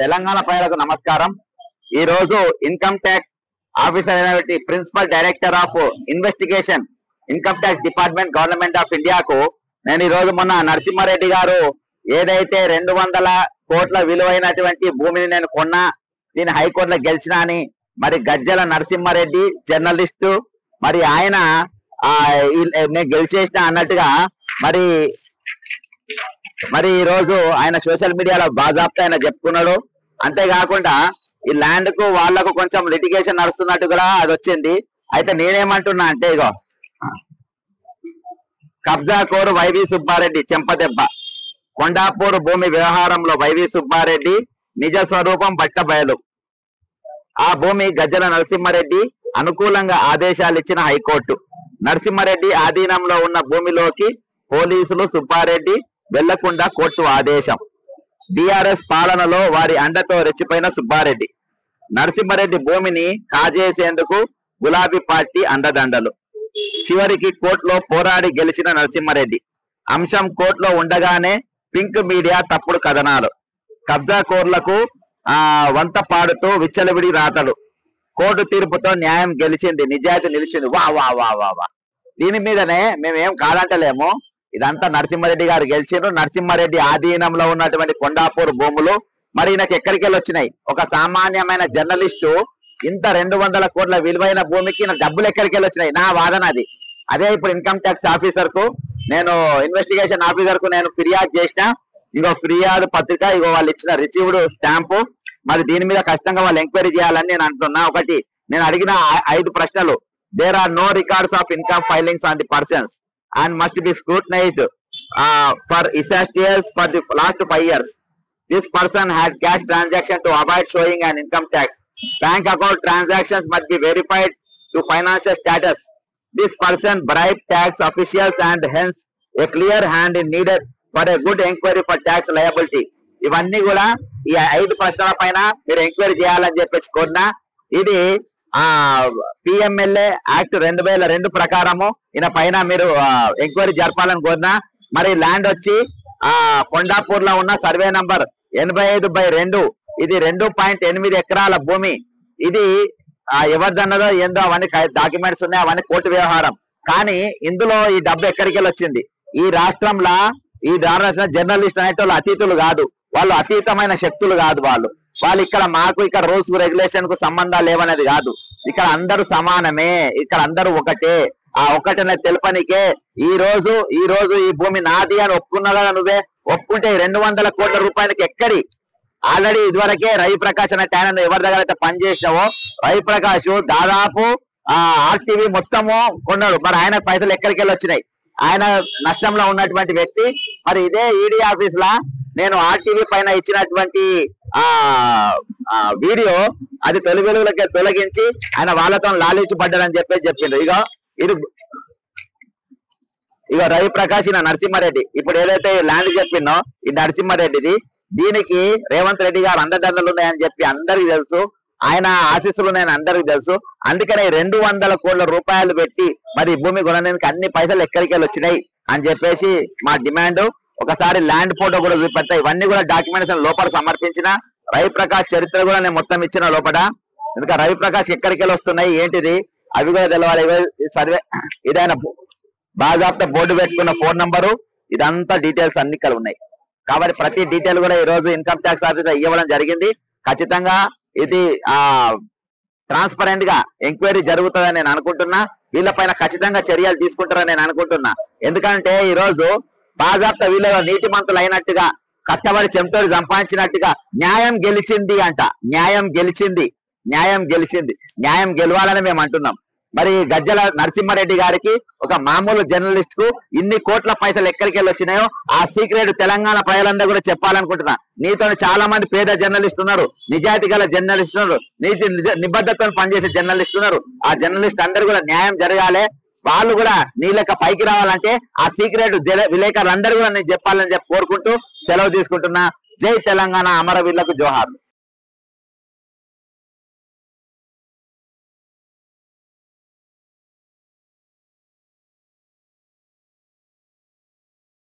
తెలంగాణ ప్రజలకు నమస్కారం. ఈ రోజు ఇన్కమ్ ట్యాక్స్ ఆఫీసర్ అయినటువంటి principal director of investigation income tax department government of ఇండియాకు నేను ఈ రోజు మొన్న నరసింహారెడ్డి గారు ఏదైతే 200 కోట్ల విలువైనటువంటి భూమిని నేను కొన్నా, దీని హైకోర్టులో గెలిచినా అని మరి గజ్జల నరసింహారెడ్డి జర్నలిస్టు మరి ఆయన నేను గెలిచేసిన అన్నట్టుగా మరి ఈ రోజు ఆయన సోషల్ మీడియాలో బాజాప్తా ఆయన చెప్పుకున్నాడు. అంతేకాకుండా ఈ ల్యాండ్ కు వాళ్లకు కొంచెం లిటిగేషన్ నడుస్తున్నట్టు కూడా అది వచ్చింది. అయితే నేనేమంటున్నా అంటే, ఇగో కబ్జా కోరు వైవి సుబ్బారెడ్డి చెంపదెబ్బ, కొండాపూర్ భూమి వ్యవహారంలో వైవి సుబ్బారెడ్డి నిజ స్వరూపం బట్టబయలు. ఆ భూమి గజ్జల నరసింహారెడ్డి అనుకూలంగా ఆదేశాలు ఇచ్చిన హైకోర్టు. నరసింహారెడ్డి ఆధీనంలో ఉన్న భూమిలోకి పోలీసులు సుబ్బారెడ్డి వెళ్లకుండా కోర్టు ఆదేశం. బీఆర్ఎస్ పాలనలో వారి అండతో రెచ్చిపోయిన సుబ్బారెడ్డి, నరసింహారెడ్డి భూమిని కాజేసేందుకు గులాబీ పార్టీ అండదండలు. చివరికి కోర్టులో పోరాడి గెలిచిన నరసింహారెడ్డి. అంశం కోర్టులో ఉండగానే పింక్ మీడియా తప్పుడు కథనాలు. కబ్జా కోర్లకు వంత పాడుతూ విచ్చలవిడి రాతలు. కోర్టు తీర్పుతో న్యాయం గెలిచింది, నిజాయితీ నిలిచింది. వా వా వా వా వా దీని మీదనే మేమేం కాదంటలేము. ఇదంతా నరసింహారెడ్డి గారు గెలిచిండ్రు. నరసింహారెడ్డి ఆధీనంలో ఉన్నటువంటి కొండాపూర్ భూములు మరి ఈయనకి ఎక్కడికి వెళ్ళి వచ్చినాయి? ఒక సామాన్యమైన జర్నలిస్టు ఇంత 200 కోట్ల విలువైన భూమికి డబ్బులు ఎక్కడికి వెళ్ళి వచ్చినాయి? నా వాదన అది. అదే ఇప్పుడు ఇన్కమ్ ట్యాక్స్ ఆఫీసర్ కు నేను ఇన్వెస్టిగేషన్ ఆఫీసర్ కు నేను ఫిర్యాదు చేసిన. ఇగో ఫిర్యాదు పత్రిక, ఇగో వాళ్ళు ఇచ్చిన రిసీవ్డ్ స్టాంపు. మరి దీని మీద ఖచ్చితంగా వాళ్ళు ఎంక్వైరీ చేయాలని నేను అంటున్నా. ఒకటి, నేను అడిగిన 5 ప్రశ్నలు. There are no records of income filings on the persons and must be scrutinized for assessments for the last 5 years. This person had cash transaction to avoid showing an income tax. Bank account transactions must be verified to financial status. This person bribed tax officials and hence a clear hand is needed for a good inquiry for tax liability. ఇవన్నీ కూడా ఈ 5 ప్రశ్నల పైన మీరు enquiry చేయాలని చెప్పేసి కోరినా. ఇది పిఎంఎల్ఏ యాక్ట్ 2002 ప్రకారము ఈయన పైన మీరు ఎంక్వైరీ జరపాలని కోరినా. మరి ల్యాండ్ వచ్చి కొండాపూర్ లో ఉన్న సర్వే నంబర్ 85/2, ఇది 2.8 ఎకరాల భూమి. ఇది ఎవరిదన్నదో ఏందో అవన్నీ డాక్యుమెంట్స్ ఉన్నాయి, అవన్నీ కోర్టు వ్యవహారం. కానీ ఇందులో ఈ డబ్బు ఎక్కడికి వెళ్ళి వచ్చింది? ఈ రాష్ట్రంలో జర్నలిస్ట్ అనేటోళ్ళు అతీతులు కాదు, వాళ్ళు అతీతమైన శక్తులు కాదు. వాళ్ళు ఇక్కడ మాకు ఇక్కడ రూల్స్ రెగ్యులేషన్ కు సంబంధాలు లేవనేది కాదు. ఇక్కడ అందరూ సమానమే, ఇక్కడ అందరూ ఒకటే. ఆ ఒకటనే తెలుపనికే ఈ రోజు ఈ భూమి నాది అని ఒప్పుకున్నా నువ్వే. ఒప్పుకుంటే 200 కోట్ల రూపాయలకి ఎక్కడి? ఆల్రెడీ ఇదివరకే రవిప్రకాష్ అనే ఆయన ఎవరి దగ్గర అయితే పనిచేసినావో రవిప్రకాష్ దాదాపు ఆర్టీవీ మొత్తము కొన్నాడు. మరి ఆయన పైసలు ఎక్కడికి వెళ్ళి వచ్చినాయి? ఆయన నష్టంలో ఉన్నటువంటి వ్యక్తి. మరి ఇదే ఈడీ ఆఫీస్ లా నేను ఆర్టీవీ పైన ఇచ్చినటువంటి వీడియో అది వెలుగులోకి తొలగించి ఆయన వాళ్ళతో లాలించబడ్డారని చెప్పిండు. ఇక రవిప్రకాష్ ఈయన నరసింహారెడ్డి ఇప్పుడు ఏదైతే ల్యాండ్ చెప్పిందో ఈ నరసింహారెడ్డిది, దీనికి రేవంత్ రెడ్డి గారు అండదండలు ఉన్నాయని చెప్పి అందరికి తెలుసు, ఆయన ఆశీస్సులు ఉన్నాయని అందరికి తెలుసు. అందుకనే 200 కోట్ల రూపాయలు పెట్టి మరి భూమి కొనడానికి అన్ని పైసలు ఎక్కడికి వెళ్ళి వచ్చినాయి అని చెప్పేసి మా డిమాండ్. ఒకసారి ల్యాండ్ ఫోటో కూడా చూపెడతా. ఇవన్నీ కూడా డాక్యుమెంట్స్ లోపల సమర్పించిన. రవిప్రకాష్ చరిత్ర కూడా నేను మొత్తం ఇచ్చిన లోపల. ఎందుకంటే రవిప్రకాష్ ఎక్కడికి వెళ్ళి వస్తున్నాయి ఏంటిది అవి కూడా తెలవాలి. సర్వే ఇదైనా బాజాప్తా బోర్డు పెట్టుకున్న ఫోన్ నంబరు, ఇదంతా డీటెయిల్స్ అన్ని ఇక్కడ ఉన్నాయి. కాబట్టి ప్రతి డీటెయిల్ కూడా ఈ రోజు ఇన్కమ్ ట్యాక్స్ ఆఫీసర్ ఇవ్వడం జరిగింది. ఖచ్చితంగా ఇది ట్రాన్స్పరెంట్ గా ఎంక్వైరీ జరుగుతుందని నేను అనుకుంటున్నా. వీళ్ళపైన ఖచ్చితంగా చర్యలు తీసుకుంటారని నేను అనుకుంటున్నా. ఎందుకంటే ఈ రోజు బాజాప్తా వీళ్ళ నీతి మంతులు అయినట్టుగా కష్టపడి చెంతోడు సంపాదించినట్టుగా న్యాయం గెలిచింది అంట. న్యాయం గెలవాలని మేము అంటున్నాం. మరి గజ్జల నరసింహారెడ్డి గారికి ఒక మామూలు జర్నలిస్ట్ కు ఇన్ని కోట్ల పైసలు ఎక్కడికి వెళ్ళి వచ్చినాయో ఆ సీక్రెట్ తెలంగాణ ప్రజలందరూ కూడా చెప్పాలనుకుంటున్నా. నీతో చాలా మంది పేద జర్నలిస్ట్ ఉన్నారు, నిజాయితీ గల జర్నలిస్ట్ ఉన్నారు, నిబద్ధతతో పనిచేసే జర్నలిస్ట్ ఉన్నారు. ఆ జర్నలిస్ట్ అందరూ కూడా న్యాయం జరగాలి. వాళ్ళు కూడా నీ లెక్క పైకి రావాలంటే ఆ సీక్రెట్ విలేకరులందరూ కూడా నేను చెప్పాలని కోరుకుంటూ సెలవు తీసుకుంటున్నా. జై తెలంగాణ, అమరవీరులకు జోహార్లు.